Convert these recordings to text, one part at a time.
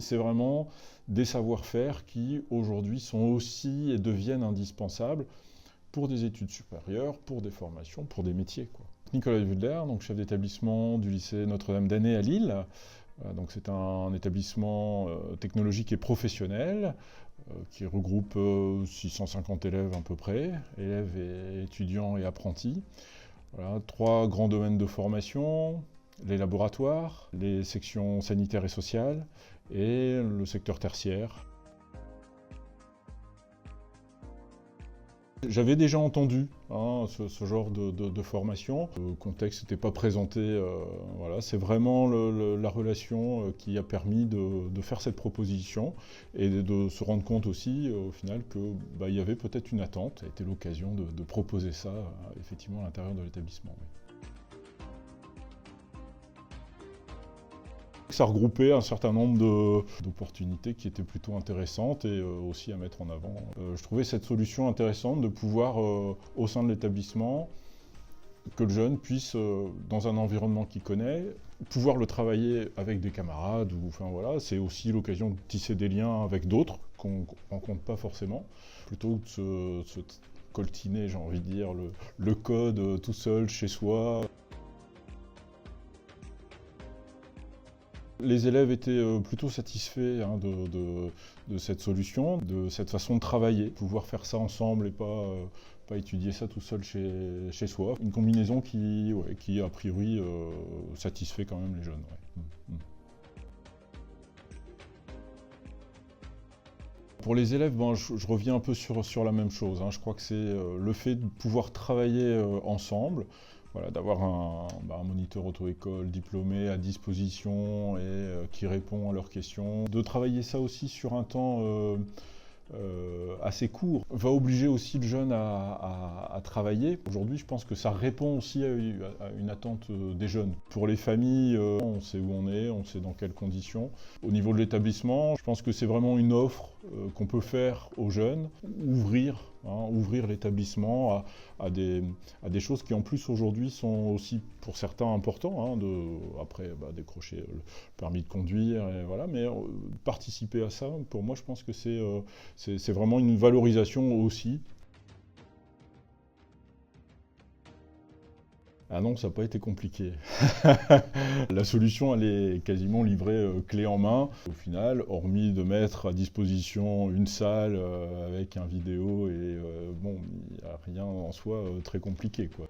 C'est vraiment des savoir-faire qui, aujourd'hui, sont aussi et deviennent indispensables pour des études supérieures, pour des formations, pour des métiers, quoi. Nicolas Wudler, donc chef d'établissement du lycée Notre-Dame d'Année à Lille. Donc c'est un établissement technologique et professionnel qui regroupe 650 élèves à peu près, élèves et étudiants et apprentis. Voilà, 3 grands domaines de formation, les laboratoires, les sections sanitaires et sociales et le secteur tertiaire. J'avais déjà entendu ce genre de formation. Le contexte n'était pas présenté. Voilà. C'est vraiment la relation qui a permis de faire cette proposition et de se rendre compte aussi, au final, qu'il y avait peut-être une attente. Ça a été l'occasion de proposer ça, effectivement, à l'intérieur de l'établissement. Oui. Ça regroupait un certain nombre d'opportunités qui étaient plutôt intéressantes et aussi à mettre en avant. Je trouvais cette solution intéressante de pouvoir, au sein de l'établissement, que le jeune puisse, dans un environnement qu'il connaît, pouvoir le travailler avec des camarades. Enfin, voilà, c'est aussi l'occasion de tisser des liens avec d'autres qu'on ne rencontre pas forcément, plutôt que de se coltiner, j'ai envie de dire, le code tout seul chez soi. Les élèves étaient plutôt satisfaits de cette solution, de cette façon de travailler, pouvoir faire ça ensemble et pas étudier ça tout seul chez soi. Une combinaison qui a priori, satisfait quand même les jeunes. Ouais. Pour les élèves, je reviens un peu sur la même chose. Je crois que c'est le fait de pouvoir travailler ensemble, voilà, d'avoir un moniteur auto-école diplômé à disposition et qui répond à leurs questions. De travailler ça aussi sur un temps assez court va obliger aussi le jeune à travailler. Aujourd'hui, je pense que ça répond aussi à une attente des jeunes. Pour les familles, on sait où on sait dans quelles conditions. Au niveau de l'établissement, je pense que c'est vraiment une offre qu'on peut faire aux jeunes, ouvrir l'établissement à des choses qui en plus aujourd'hui sont aussi pour certains importants, après décrocher le permis de conduire, et voilà, mais participer à ça, pour moi je pense que c'est vraiment une valorisation aussi. Ah non, ça n'a pas été compliqué. La solution, elle est quasiment livrée clé en main. Au final, hormis de mettre à disposition une salle avec un vidéo, et il n'y a rien en soi très compliqué, quoi.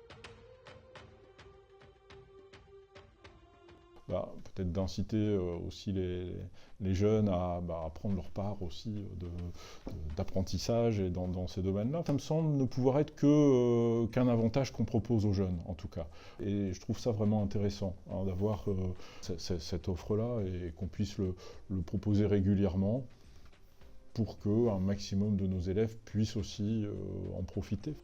Peut-être d'inciter aussi les jeunes à prendre leur part aussi d'apprentissage et dans ces domaines-là. Ça me semble ne pouvoir être qu'un avantage qu'on propose aux jeunes, en tout cas. Et je trouve ça vraiment intéressant d'avoir cette offre-là et qu'on puisse le proposer régulièrement pour qu'un maximum de nos élèves puissent aussi en profiter.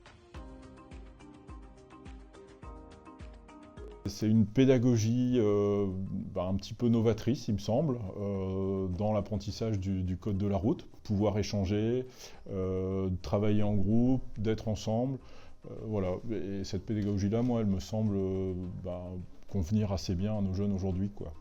C'est une pédagogie un petit peu novatrice, il me semble, dans l'apprentissage du code de la route. Pouvoir échanger, travailler en groupe, d'être ensemble. Voilà. Et cette pédagogie-là, moi, elle me semble convenir assez bien à nos jeunes aujourd'hui, quoi.